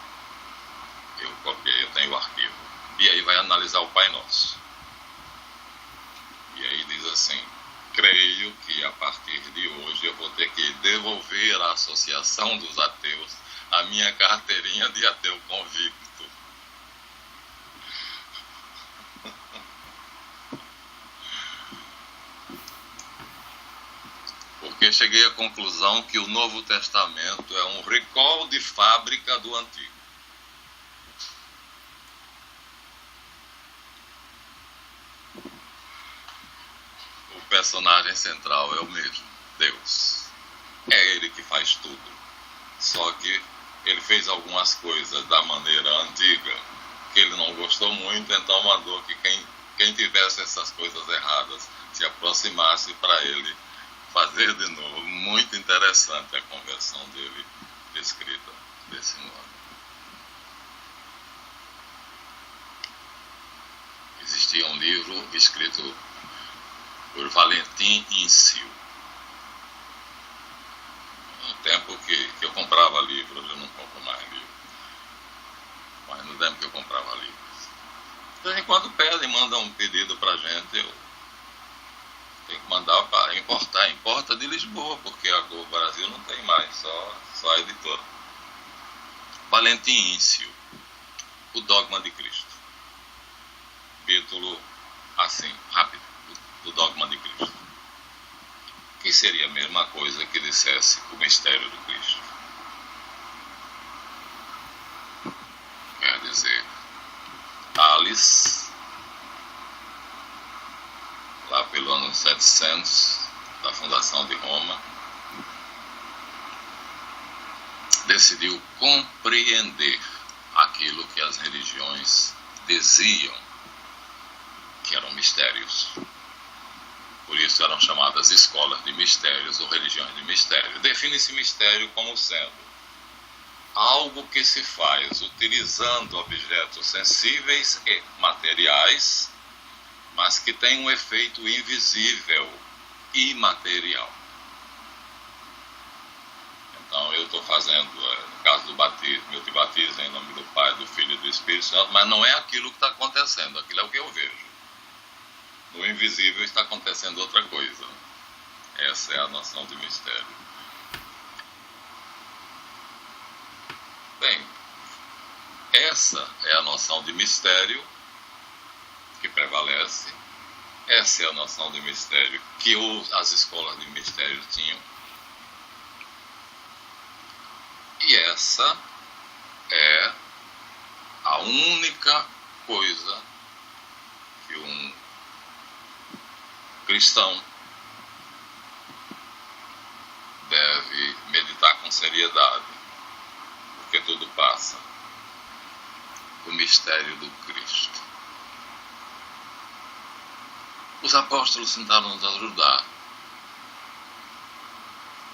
Eu copiei, eu tenho o arquivo. E aí vai analisar o Pai Nosso. E aí diz assim: creio que a partir de hoje eu vou ter que devolver à Associação dos Ateus a minha carteirinha de ateu convicto. Porque cheguei à conclusão que o Novo Testamento é um recall de fábrica do Antigo. O personagem central é o mesmo, Deus. É Ele que faz tudo. Só que Ele fez algumas coisas da maneira antiga que Ele não gostou muito, então mandou que quem tivesse essas coisas erradas se aproximasse para Ele fazer de novo. Muito interessante a conversão dele descrita desse modo. Existia um livro escrito por Valentin Incio. No tempo que eu comprava livros, eu não compro mais livros, mas no tempo que eu comprava livros, de vez em quando pedem, mandam um pedido para a gente, eu tenho que mandar para importar. Importa de Lisboa, porque o Brasil não tem mais, só a editora. Valentin Incio, O Dogma de Cristo. Título assim, rápido, do Dogma de Cristo. Que seria a mesma coisa que dissesse o mistério do Cristo. Quer dizer, Tales, lá pelo ano 700 da fundação de Roma, decidiu compreender aquilo que as religiões diziam que eram mistérios. Por isso eram chamadas escolas de mistérios ou religiões de mistério. Define-se mistério como sendo algo que se faz utilizando objetos sensíveis e materiais, mas que tem um efeito invisível, imaterial. Então eu estou fazendo, no caso do batismo, eu te batizo em nome do Pai, do Filho e do Espírito Santo, mas não é aquilo que está acontecendo, aquilo é o que eu vejo. No invisível está acontecendo outra coisa. Essa é a noção de mistério. Bem, essa é a noção de mistério que prevalece. Essa é a noção de mistério que as escolas de mistério tinham. E essa é a única coisa que um cristão deve meditar com seriedade, porque tudo passa. O mistério do Cristo. Os apóstolos tentaram nos ajudar.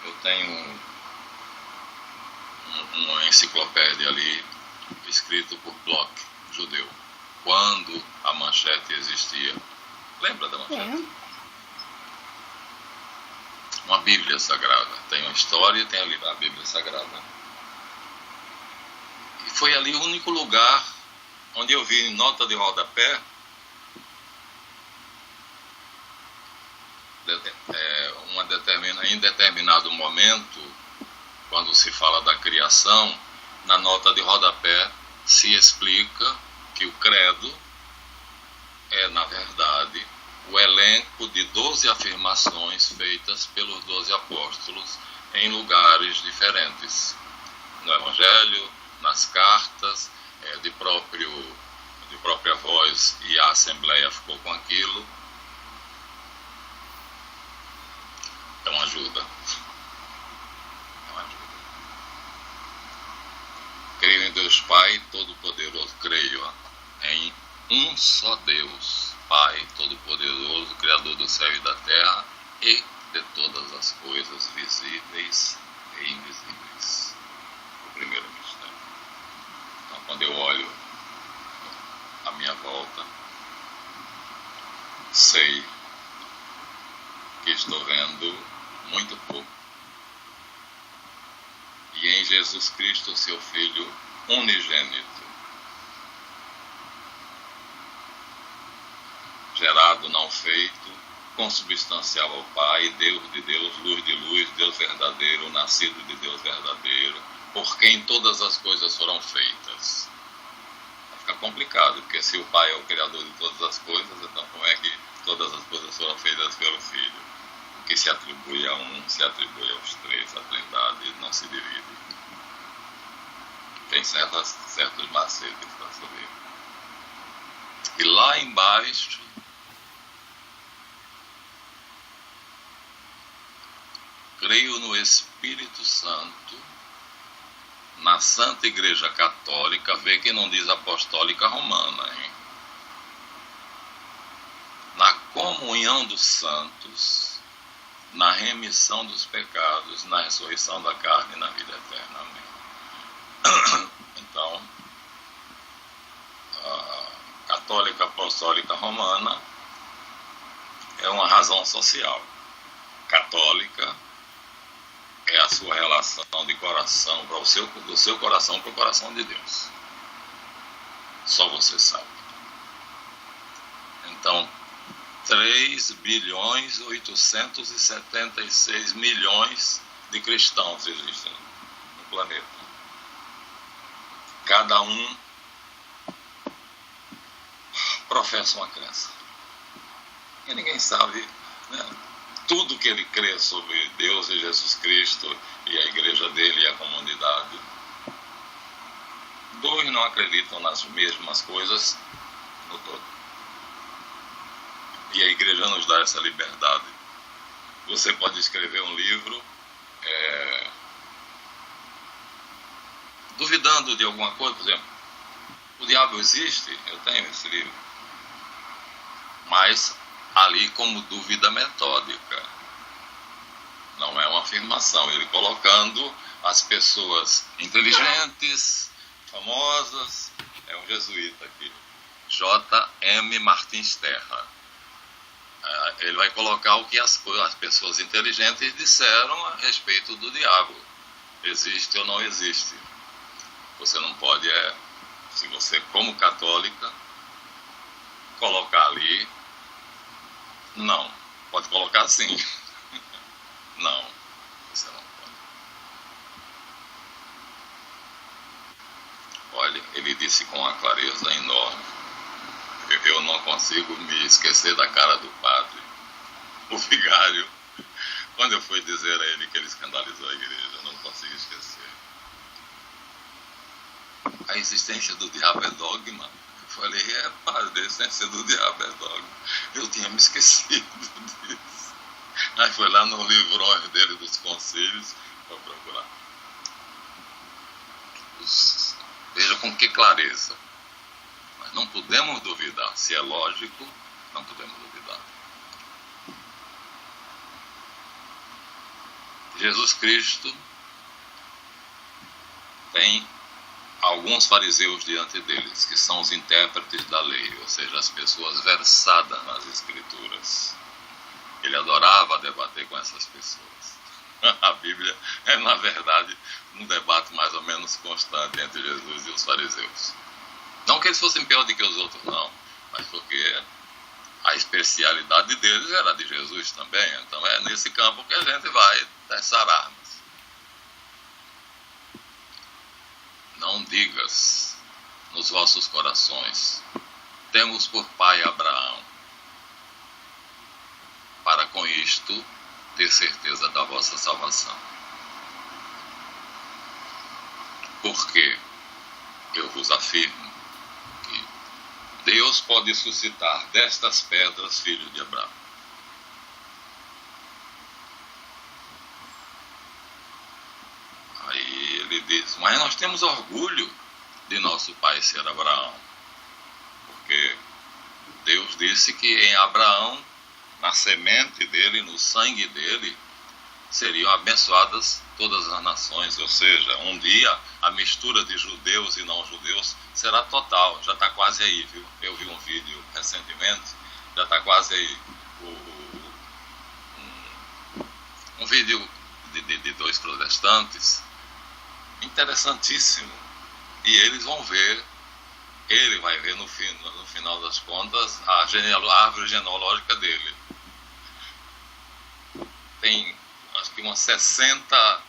Eu tenho uma enciclopédia ali, escrito por Bloch, judeu, quando a manchete existia. Lembra da manchete? Uma Bíblia Sagrada. Tem uma história e tem ali a Bíblia Sagrada. E foi ali o único lugar onde eu vi nota de rodapé em determinado momento, quando se fala da criação, na nota de rodapé se explica que o credo é, na verdade, o elenco de 12 afirmações feitas pelos 12 apóstolos em lugares diferentes. No Evangelho, nas cartas, de própria voz, e a Assembleia ficou com aquilo. É uma ajuda. Creio em Deus Pai Todo-Poderoso, creio em um só Deus, Pai Todo-Poderoso, Criador do céu e da terra e de todas as coisas visíveis e invisíveis. O primeiro mistério. Então, quando eu olho à minha volta, sei que estou vendo muito pouco. E em Jesus Cristo, seu Filho unigênito, gerado, não feito, consubstancial ao Pai, Deus de Deus, luz de luz, Deus verdadeiro, nascido de Deus verdadeiro, por quem todas as coisas foram feitas. Vai ficar complicado, porque se o Pai é o Criador de todas as coisas, então como é que todas as coisas foram feitas pelo Filho? O que se atribui a um, se atribui aos três, a Trindade não se divide. Tem certos macetes para saber. E lá embaixo, creio no Espírito Santo, na Santa Igreja Católica, vê que não diz Apostólica Romana, hein? Na comunhão dos santos, na remissão dos pecados, na ressurreição da carne e na vida eterna. Amém. Então, a Católica Apostólica Romana é uma razão social. Católica é a sua relação de coração, do seu coração para o coração de Deus. Só você sabe. Então, 3.876.000.000 de cristãos existem no planeta. Cada um professa uma crença. E ninguém sabe, né, tudo que ele crê sobre Deus e Jesus Cristo e a igreja dele e a comunidade. Dois não acreditam nas mesmas coisas no todo. E a igreja nos dá essa liberdade. Você pode escrever um livro duvidando de alguma coisa, por exemplo, o diabo existe? Eu tenho esse livro. Mas ali como dúvida metódica. Não é uma afirmação. Ele colocando as pessoas inteligentes, famosas. É um jesuíta aqui. J.M. Martins Terra. Ele vai colocar o que as pessoas inteligentes disseram a respeito do diabo. Existe ou não existe. Você não pode, se você como católica, colocar ali, não. Pode colocar sim. Não, você não pode. Olha, ele disse com uma clareza enorme. Eu não consigo me esquecer da cara do padre, o vigário, quando eu fui dizer a ele que ele escandalizou a igreja. Eu não consigo esquecer. A existência do diabo é dogma. Eu falei, padre, a existência do diabo é dogma. Eu tinha me esquecido disso. Aí foi lá no livrões dele dos concílios para procurar. Veja com que clareza. Mas não podemos duvidar. Se é lógico, não podemos duvidar. Jesus Cristo tem alguns fariseus diante deles, que são os intérpretes da lei, ou seja, as pessoas versadas nas Escrituras. Ele adorava debater com essas pessoas. A Bíblia é, na verdade, um debate mais ou menos constante entre Jesus e os fariseus. Não que eles fossem pior do que os outros, não, mas porque a especialidade deles era de Jesus também. Então é nesse campo que a gente vai testar armas. Não digas, nos vossos corações. Temos por pai Abraão, para com isto ter certeza da vossa salvação. Porque eu vos afirmo que Deus pode suscitar destas pedras filhos de Abraão. Aí ele diz, mas nós temos orgulho de nosso pai ser Abraão. Porque Deus disse que em Abraão, na semente dele, no sangue dele, seriam abençoadas todas as nações. Ou seja, um dia a mistura de judeus e não judeus será total. Já está quase aí, viu? Eu vi um vídeo recentemente, já está quase aí. Um vídeo de dois protestantes, interessantíssimo. E eles vão ver, ele vai ver no final das contas a árvore genealógica dele. Tem acho que umas 60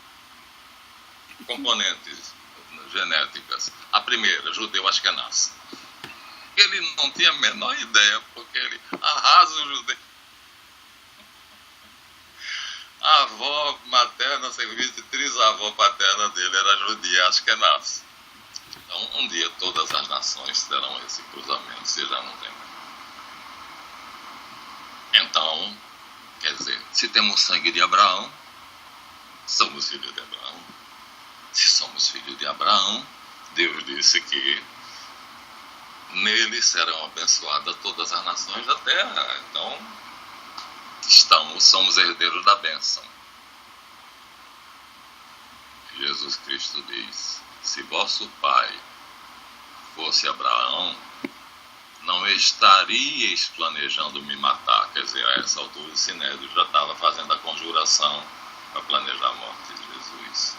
componentes genéticas. A primeira, judeu Ashkenaz. Ele não tinha a menor ideia, porque ele arrasa o judeu. A avó materna, serviço, trisavó paterna dele era judia Ashkenaz. Então, um dia todas as nações terão esse cruzamento, se já não tem. Então, quer dizer, se temos sangue de Abraão, somos filhos de Abraão. Se somos filhos de Abraão, Deus disse que nele serão abençoadas todas as nações da terra. Então, somos herdeiros da bênção. Jesus Cristo diz, se vosso pai fosse Abraão, não estaríeis planejando me matar. Quer dizer, a essa altura o Sinédrio já estava fazendo a conjuração para planejar a morte de Jesus.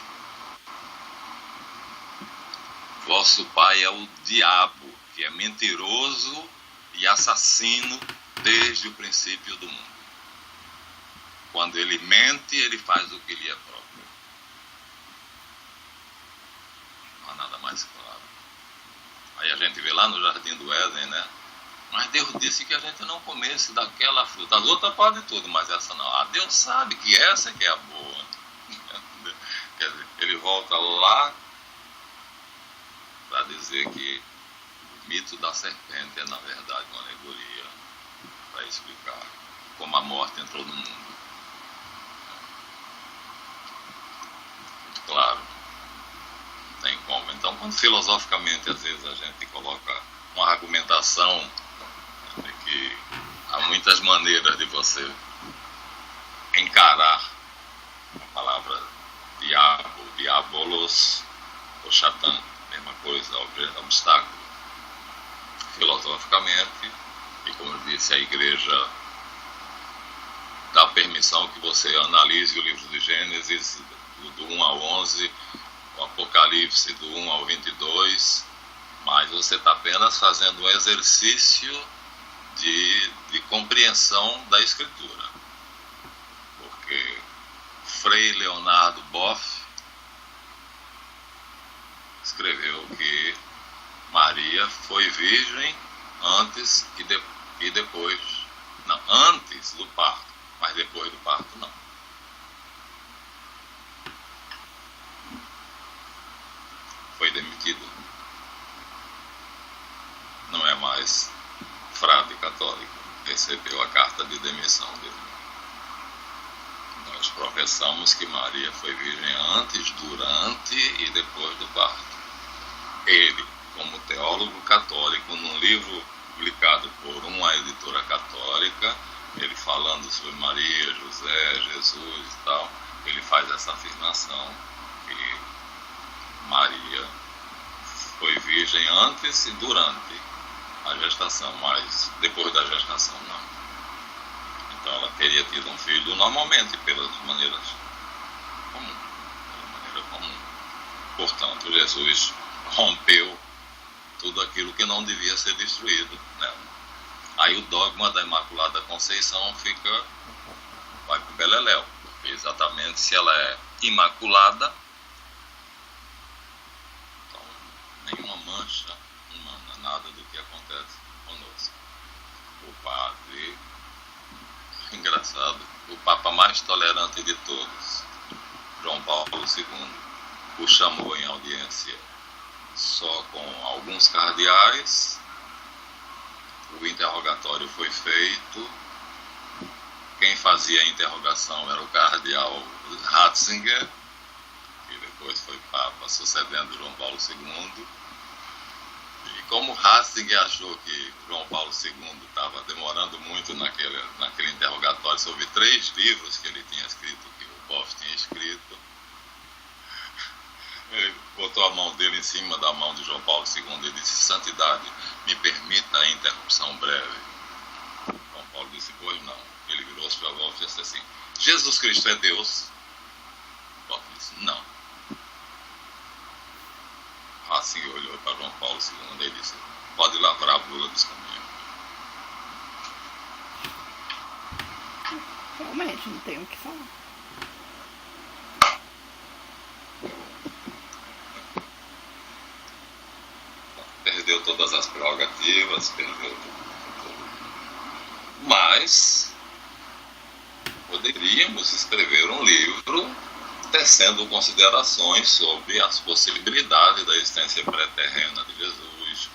Vosso pai é o diabo, que é mentiroso e assassino desde o princípio do mundo. Quando ele mente, ele faz o que lhe é próprio. Não há nada mais claro. Aí a gente vê lá no Jardim do Éden, né? Mas Deus disse que a gente não comesse daquela fruta. As outras podem tudo, mas essa não. Ah, Deus sabe que essa que é a boa. Quer dizer, ele volta lá para dizer que o mito da serpente é, na verdade, uma alegoria para explicar como a morte entrou no mundo. Muito claro. Não tem como. Então, quando filosoficamente, às vezes, a gente coloca uma argumentação de que há muitas maneiras de você encarar a palavra diabo, diabolos, ou Satan, mesma coisa, obstáculo. Filosoficamente, e como eu disse, a igreja dá permissão que você analise o livro de Gênesis do 1 ao 11, o Apocalipse do 1 ao 22, mas você está apenas fazendo um exercício de compreensão da Escritura. Porque Frei Leonardo Boff escreveu que Maria foi virgem antes e depois, não, antes do parto, mas depois do parto não. Foi demitido. Não é mais frade católico. Recebeu a carta de demissão dele. Nós professamos que Maria foi virgem antes, durante e depois do parto. Ele, como teólogo católico, num livro publicado por uma editora católica, ele falando sobre Maria, José, Jesus e tal, ele faz essa afirmação que Maria foi virgem antes e durante a gestação, mas depois da gestação não. Então ela teria tido um filho normalmente, pelas maneiras comuns. Pela maneira comum. Portanto, Jesus rompeu tudo aquilo que não devia ser destruído, né? Aí o dogma da Imaculada Conceição vai para o beleléu, porque exatamente se ela é imaculada, então nenhuma mancha, humana, nada do que acontece conosco. O padre, engraçado, o Papa mais tolerante de todos, João Paulo II, o chamou em audiência só com alguns cardeais, o interrogatório foi feito, quem fazia a interrogação era o cardeal Ratzinger, que depois foi Papa, sucedendo João Paulo II, e como Ratzinger achou que João Paulo II estava demorando muito naquele interrogatório sobre 3 livros que ele tinha escrito, que o Boff tinha escrito, ele botou a mão dele em cima da mão de João Paulo II e disse: Santidade, me permita a interrupção breve. João Paulo disse: pois não. Ele virou-se para Boff e disse assim: Jesus Cristo é Deus? Boff disse: não. Assim olhou para João Paulo II e disse: pode lavrar a bula dos caminhos.
Realmente, não tem o que falar.
Perdeu todas as prerrogativas, perdeu tudo. Mas poderíamos escrever um livro tecendo considerações sobre as possibilidades da existência pré-terrena de Jesus,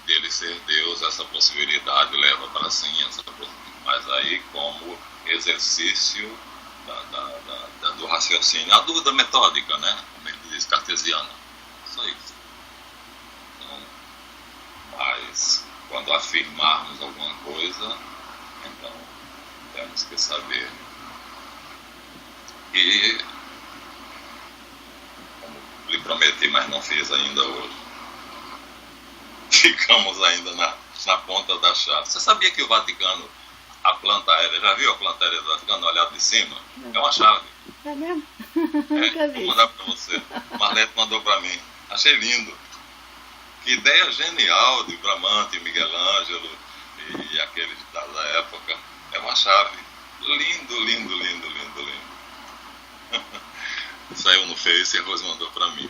dele ser Deus. Essa possibilidade leva para sim, mas aí como exercício do raciocínio, a dúvida metódica, né? Como ele diz, cartesiana. Só isso. Então, mas quando afirmarmos alguma coisa, então temos que saber. E, como lhe prometi, mas não fiz ainda hoje, ficamos ainda na ponta da chave. Você sabia que o Vaticano, a planta aérea, já viu a planta aérea do Vaticano olhado de cima? É uma chave.
É mesmo?
Vou mandar para você. Marlete mandou para mim. Achei lindo. Que ideia genial de Bramante, Miguel Ângelo e aqueles da época. É uma chave. Lindo, lindo, lindo, lindo, lindo. Saiu no Face e a Rose mandou para mim.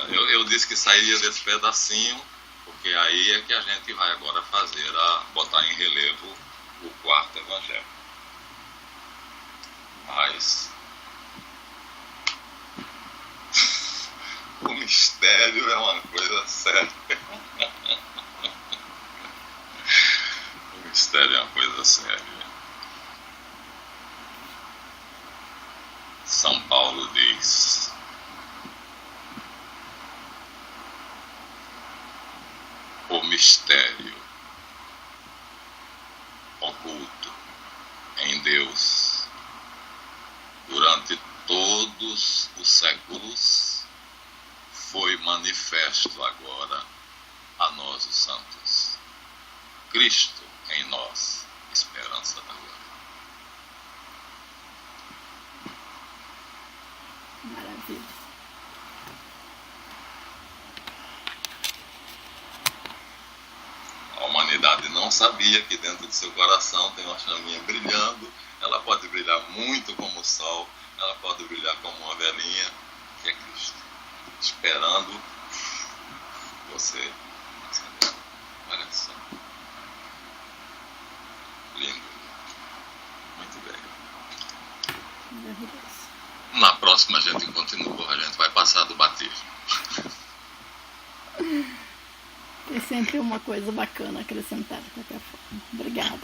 Eu disse que sairia desse pedacinho, porque aí é que a gente vai agora botar em relevo o 4º Evangelho. Mas o mistério é uma coisa séria. O mistério é uma coisa séria. São Paulo diz: o mistério oculto em Deus durante todos os séculos foi manifesto agora a nós, os santos. Cristo em nós, esperança da glória.
Maravilha.
A humanidade não sabia que dentro do seu coração tem uma chaminha brilhando. Ela pode brilhar muito como o sol, ela pode brilhar como uma velhinha, que é Cristo, esperando você acender. Olha só. Lindo. Muito bem.
Maravilhoso.
Na próxima a gente continua, a gente vai passar do batismo.
É sempre uma coisa bacana acrescentar de qualquer forma. Obrigada.